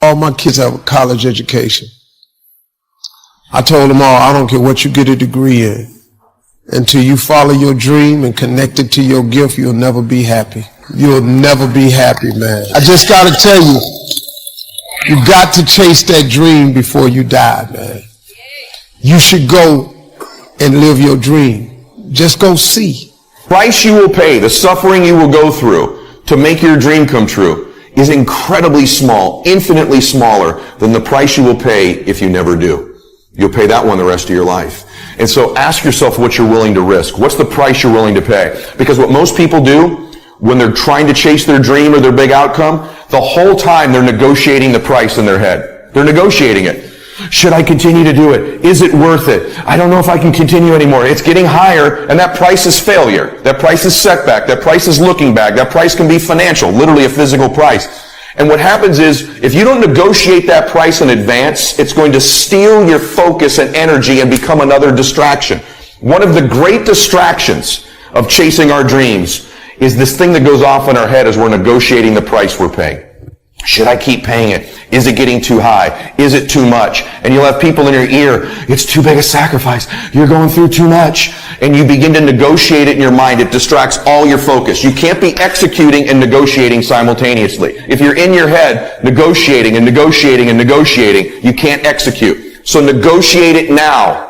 All my kids have a college education. I told them all, I don't care what you get a degree in. Until you follow your dream and connect it to your gift, you'll never be happy. You'll never be happy, man. I just got to tell you, you got to chase that dream before you die, man. You should go and live your dream. Just go see. Price you will pay, the suffering you will go through to make your dream come true is incredibly small, infinitely smaller than the price you will pay if you never do. You'll pay that one the rest of your life. And so ask yourself what you're willing to risk. What's the price you're willing to pay? Because what most people do when they're trying to chase their dream or their big outcome, the whole time they're negotiating the price in their head. They're negotiating it. Should I continue to do it? Is it worth it? I don't know if I can continue anymore. It's getting higher, and that price is failure. That price is setback. That price is looking back. That price can be financial, literally a physical price. And what happens is, if you don't negotiate that price in advance, it's going to steal your focus and energy and become another distraction. One of the great distractions of chasing our dreams is this thing that goes off in our head as we're negotiating the price we're paying. Should I keep paying it? Is it getting too high? Is it too much? And you'll have people in your ear, it's too big a sacrifice. You're going through too much. And you begin to negotiate it in your mind. It distracts all your focus. You can't be executing and negotiating simultaneously. If you're in your head negotiating and negotiating and negotiating, you can't execute. So negotiate it now.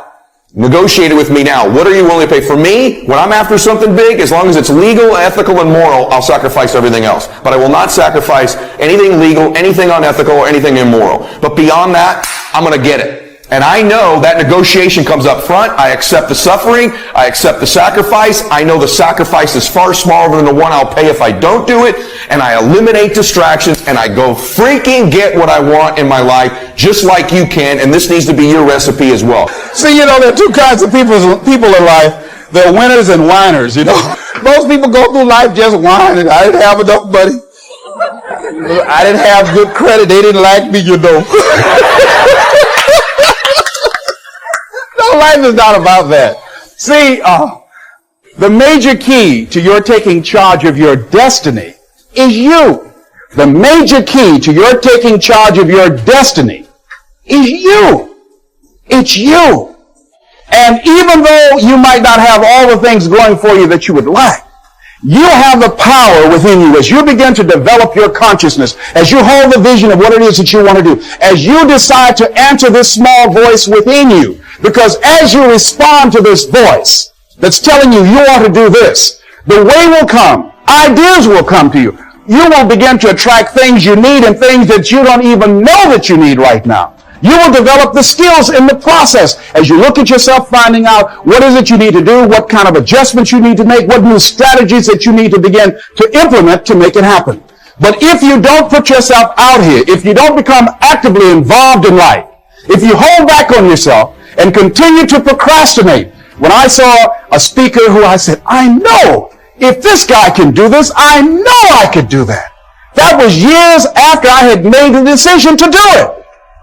Negotiate it with me now. What are you willing to pay? For me, when I'm after something big, as long as it's legal, ethical, and moral, I'll sacrifice everything else. But I will not sacrifice anything legal, anything unethical, or anything immoral. But beyond that, I'm going to get it. And I know that negotiation comes up front. I accept the suffering. I accept the sacrifice. I know the sacrifice is far smaller than the one I'll pay if I don't do it. And I eliminate distractions and I go freaking get what I want in my life, just like you can. And this needs to be your recipe as well. See, there are two kinds of people in life. They're winners and whiners, Most people go through life just whining. I didn't have enough money. I didn't have good credit. They didn't like me, No, life is not about that. See, the major key to your taking charge of your destiny is you. The major key to your taking charge of your destiny is you. It's you. And even though you might not have all the things going for you that you would like, you have the power within you as you begin to develop your consciousness, as you hold the vision of what it is that you want to do, as you decide to answer this small voice within you. Because as you respond to this voice that's telling you you ought to do this, the way will come. Ideas will come to you. You will begin to attract things you need and things that you don't even know that you need right now. You will develop the skills in the process as you look at yourself, finding out what is it you need to do, what kind of adjustments you need to make, what new strategies that you need to begin to implement to make it happen. But if you don't put yourself out here, if you don't become actively involved in life, if you hold back on yourself and continue to procrastinate, when I saw a speaker who I said, I know if this guy can do this, I know I could do that. That was years after I had made the decision to do it.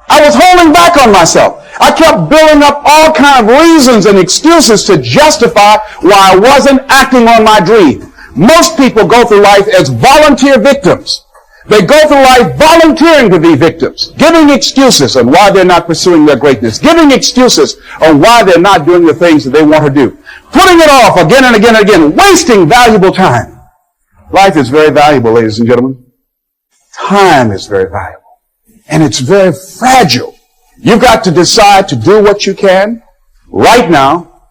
I was holding back on myself. I kept building up all kinds of reasons and excuses to justify why I wasn't acting on my dream. Most people go through life as volunteer victims. They go through life volunteering to be victims, giving excuses on why they're not pursuing their greatness, giving excuses on why they're not doing the things that they want to do, putting it off again and again and again, wasting valuable time. Life is very valuable, ladies and gentlemen. Time is very valuable. And it's very fragile. You've got to decide to do what you can right now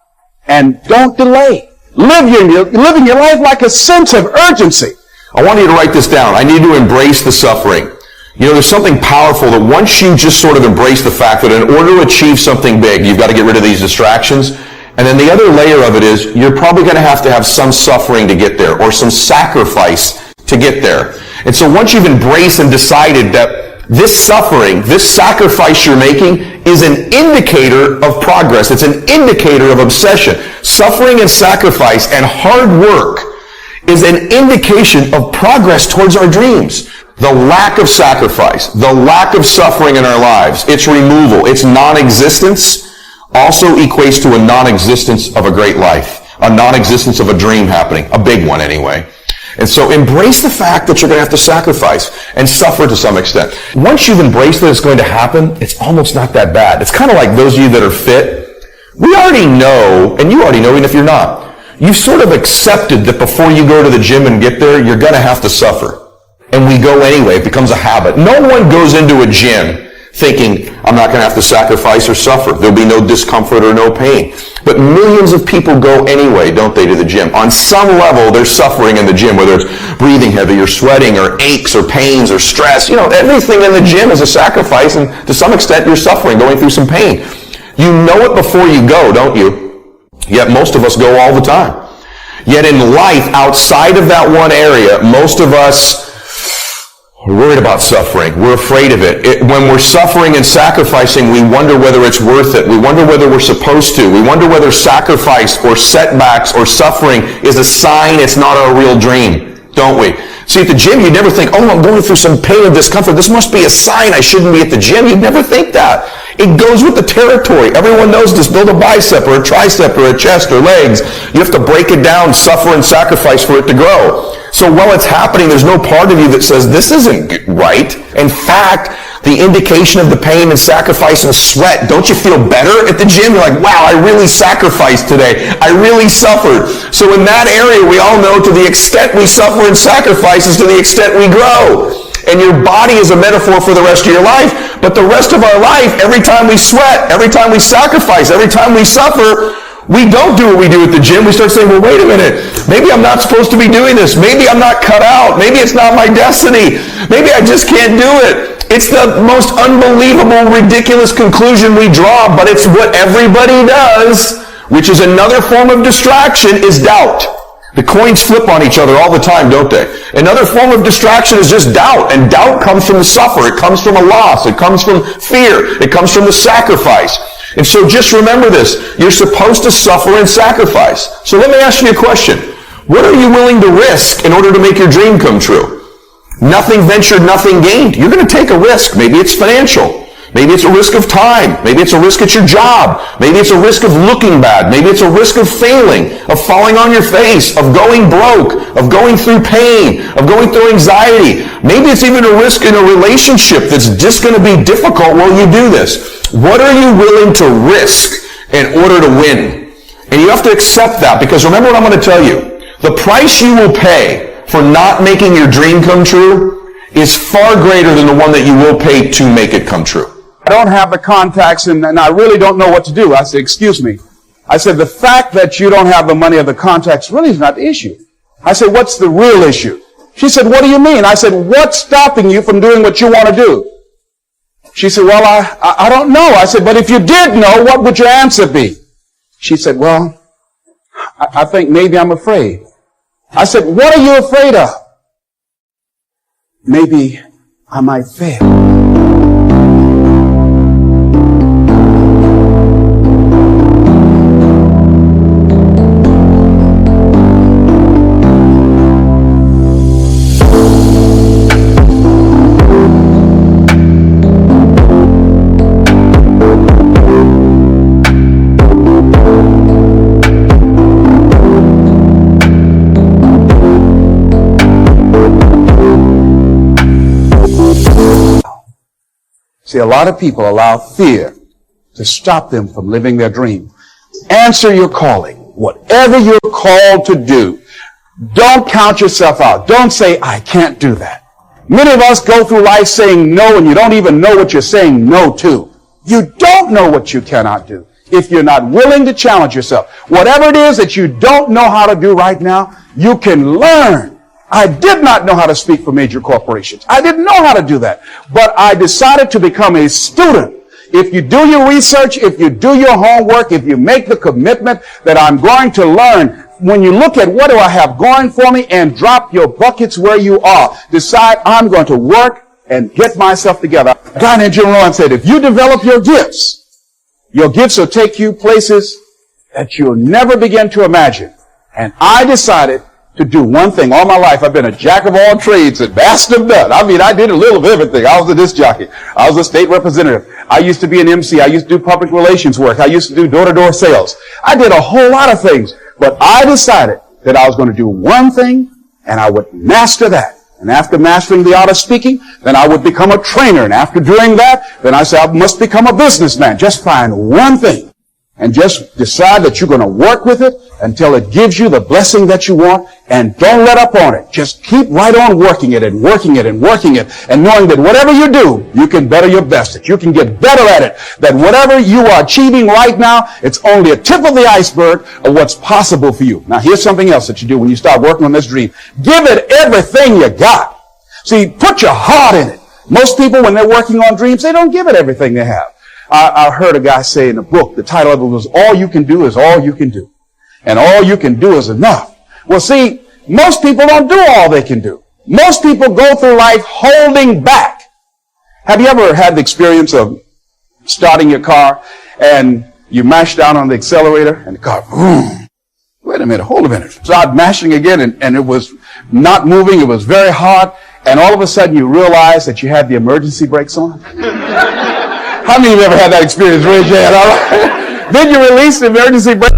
and don't delay. Living your life like a sense of urgency. I want you to write this down. I need to embrace the suffering. There's something powerful that once you just sort of embrace the fact that in order to achieve something big, you've got to get rid of these distractions. And then the other layer of it is you're probably going to have some suffering to get there or some sacrifice to get there. And so once you've embraced and decided that this suffering, this sacrifice you're making is an indicator of progress. It's an indicator of obsession. Suffering and sacrifice and hard work is an indication of progress towards our dreams. The lack of sacrifice, the lack of suffering in our lives, its removal, its non-existence also equates to a non-existence of a great life, a non-existence of a dream happening, a big one anyway. And so embrace the fact that you're going to have to sacrifice and suffer to some extent. Once you've embraced that it's going to happen, it's almost not that bad. It's kind of like those of you that are fit. We already know, and you already know even if you're not, you've sort of accepted that before you go to the gym and get there, you're going to have to suffer. And we go anyway. It becomes a habit. No one goes into a gym thinking, I'm not going to have to sacrifice or suffer. There'll be no discomfort or no pain. But millions of people go anyway, don't they, to the gym? On some level, they're suffering in the gym, whether it's breathing heavy or sweating or aches or pains or stress. You know, everything in the gym is a sacrifice, and to some extent, you're suffering, going through some pain. You know it before you go, don't you? Yet most of us go all the time. Yet in life, outside of that one area, most of us we're worried about suffering. We're afraid of it. When we're suffering and sacrificing, we wonder whether it's worth it. We wonder whether we're supposed to. We wonder whether sacrifice or setbacks or suffering is a sign it's not our real dream, don't we? See, at the gym, you'd never think, oh, I'm going through some pain and discomfort. This must be a sign I shouldn't be at the gym. You'd never think that. It goes with the territory. Everyone knows this. Build a bicep or a tricep or a chest or legs. You have to break it down, suffer and sacrifice for it to grow. So while it's happening, there's no part of you that says, this isn't right. In fact, the indication of the pain and sacrifice and sweat, don't you feel better at the gym? You're like, wow, I really sacrificed today. I really suffered. So in that area, we all know to the extent we suffer and sacrifice is to the extent we grow. And your body is a metaphor for the rest of your life. But the rest of our life, every time we sweat, every time we sacrifice, every time we suffer, we don't do what we do at the gym. We start saying, well, wait a minute. Maybe I'm not supposed to be doing this. Maybe I'm not cut out. Maybe it's not my destiny. Maybe I just can't do it. It's the most unbelievable, ridiculous conclusion we draw, but it's what everybody does, which is another form of distraction, is doubt. The coins flip on each other all the time, don't they? Another form of distraction is just doubt, and doubt comes from the suffer. It comes from a loss. It comes from fear. It comes from the sacrifice. And so just remember this. You're supposed to suffer and sacrifice. So let me ask you a question. What are you willing to risk in order to make your dream come true? Nothing ventured, nothing gained. You're going to take a risk. Maybe it's financial. Maybe it's a risk of time. Maybe it's a risk at your job. Maybe it's a risk of looking bad. Maybe it's a risk of failing, of falling on your face, of going broke, of going through pain, of going through anxiety. Maybe it's even a risk in a relationship that's just going to be difficult while you do this. What are you willing to risk in order to win? And you have to accept that, because remember what I'm going to tell you. The price you will pay for not making your dream come true is far greater than the one that you will pay to make it come true. I don't have the contacts and I really don't know what to do. I said, excuse me. I said, the fact that you don't have the money or the contacts really is not the issue. I said, what's the real issue? She said, what do you mean? I said, what's stopping you from doing what you want to do? She said, well, I don't know. I said, but if you did know, what would your answer be? She said, well, I think maybe I'm afraid. I said, what are you afraid of? Maybe I might fail. See, a lot of people allow fear to stop them from living their dream. Answer your calling. Whatever you're called to do, don't count yourself out. Don't say, I can't do that. Many of us go through life saying no, and you don't even know what you're saying no to. You don't know what you cannot do if you're not willing to challenge yourself. Whatever it is that you don't know how to do right now, you can learn. I did not know how to speak for major corporations. I didn't know how to do that. But I decided to become a student. If you do your research, if you do your homework, if you make the commitment that I'm going to learn, when you look at what do I have going for me and drop your buckets where you are, decide I'm going to work and get myself together. A guy named Jim Rohn said, if you develop your gifts will take you places that you'll never begin to imagine. And I decided to do one thing. All my life, I've been a jack of all trades and master of none. I mean, I did a little of everything. I was a disc jockey. I was a state representative. I used to be an MC. I used to do public relations work. I used to do door-to-door sales. I did a whole lot of things. But I decided that I was going to do one thing And I would master that. And after mastering the art of speaking, then I would become a trainer. And after doing that, then I said, I must become a businessman. Just find one thing and just decide that you're going to work with it until it gives you the blessing that you want, and don't let up on it. Just keep right on working it and working it and working it, and knowing that whatever you do, you can better your best. That you can get better at it. That whatever you are achieving right now, it's only a tip of the iceberg of what's possible for you. Now here's something else that you do when you start working on this dream. Give it everything you got. See, put your heart in it. Most people, when they're working on dreams, they don't give it everything they have. I heard a guy say in a book, the title of it was, All You Can Do Is All You Can Do. And all you can do is enough. Well, see, most people don't do all they can do. Most people go through life holding back. Have you ever had the experience of starting your car and you mash down on the accelerator and the car, boom. Wait a minute, hold a minute. Start mashing again and it was not moving. It was very hard. And all of a sudden you realize that you had the emergency brakes on. How many of you ever had that experience? Raise your hand. All right. Then you release the emergency brake.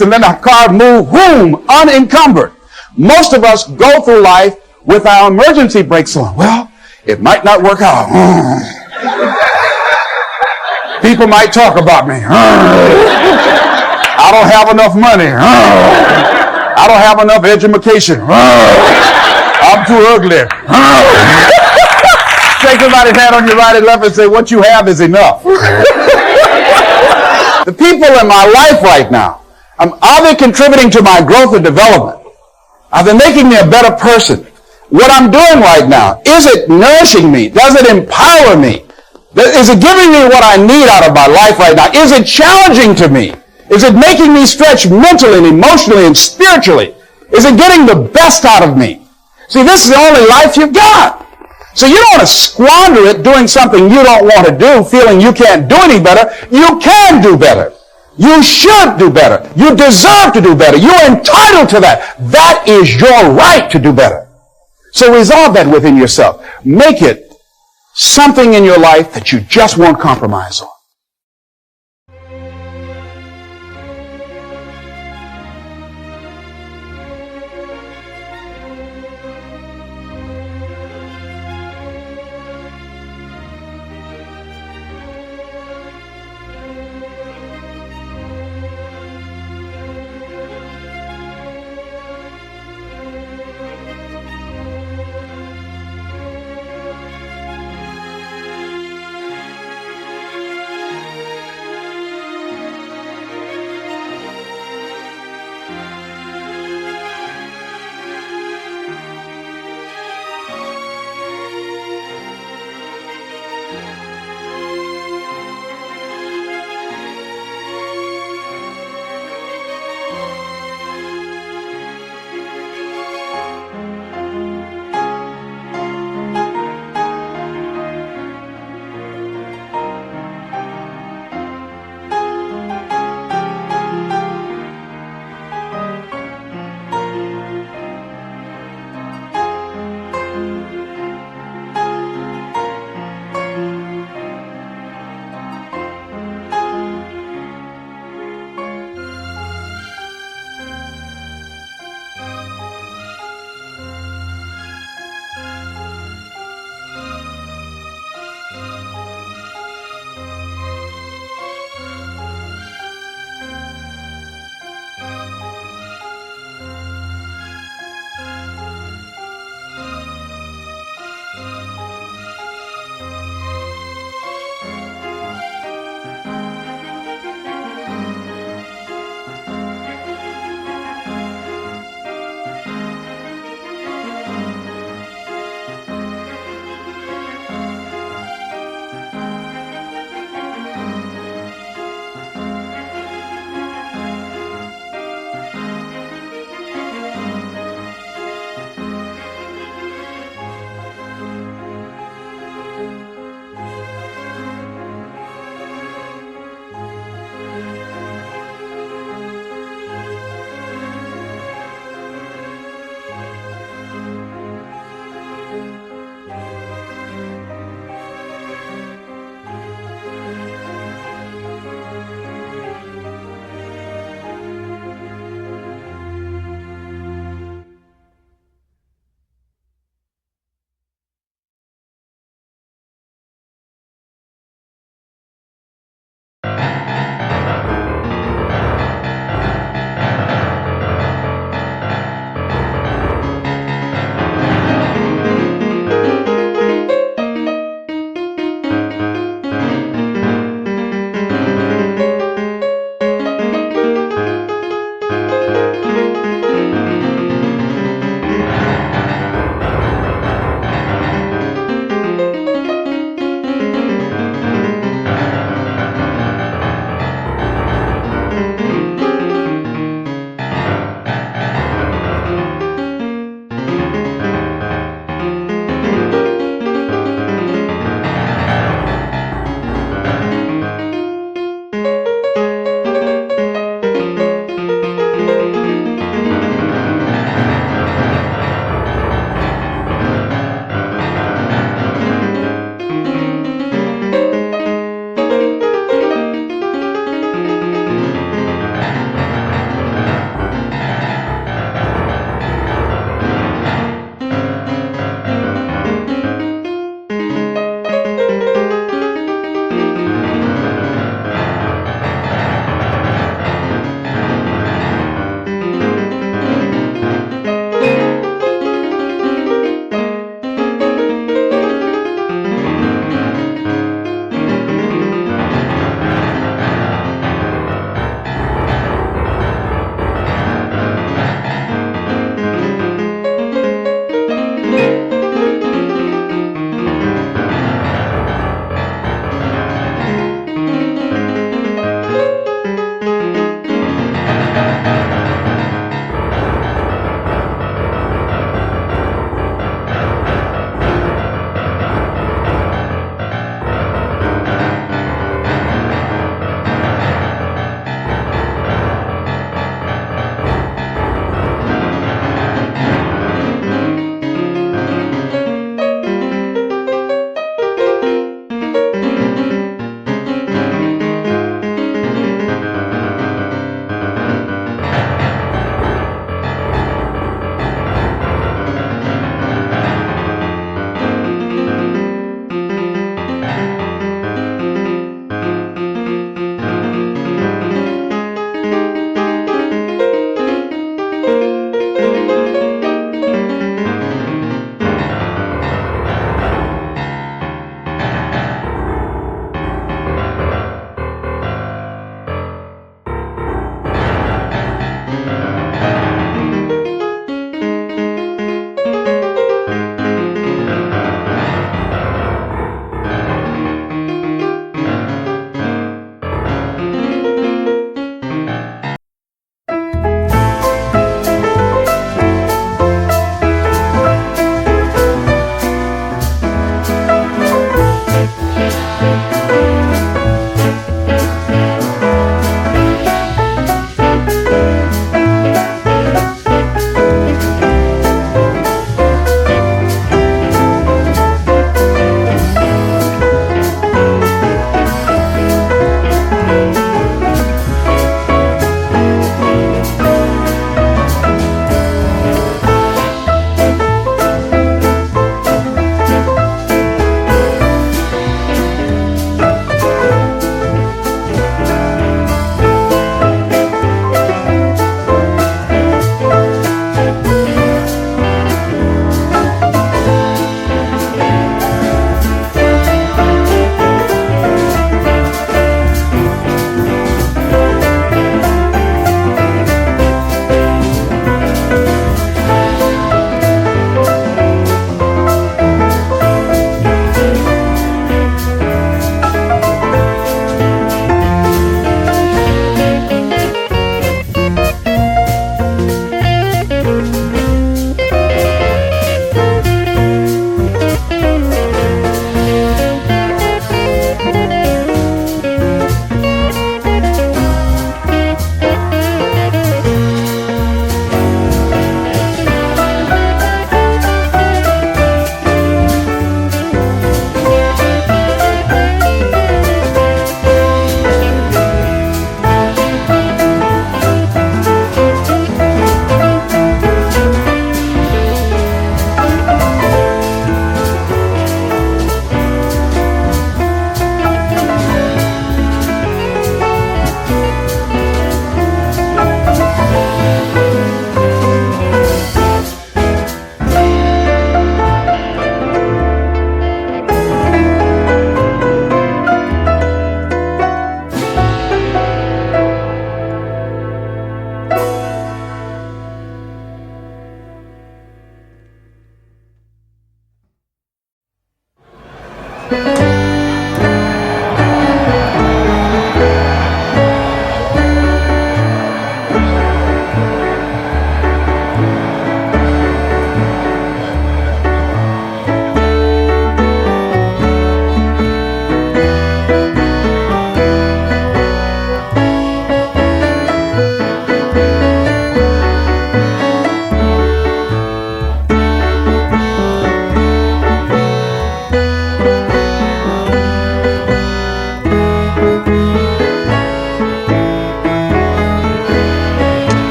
And then the car move, boom, unencumbered. Most of us go through life with our emergency brakes on. Well, it might not work out. People might talk about me. I don't have enough money. I don't have enough education. I'm too ugly. Take somebody's hand on your right and left and say, what you have is enough. The people in my life right now, are they contributing to my growth and development? Are they making me a better person? What I'm doing right now, is it nourishing me? Does it empower me? Is it giving me what I need out of my life right now? Is it challenging to me? Is it making me stretch mentally and emotionally and spiritually? Is it getting the best out of me? See, this is the only life you've got. So you don't want to squander it doing something you don't want to do, feeling you can't do any better. You can do better. You should do better. You deserve to do better. You're entitled to that. That is your right to do better. So resolve that within yourself. Make it something in your life that you just won't compromise on.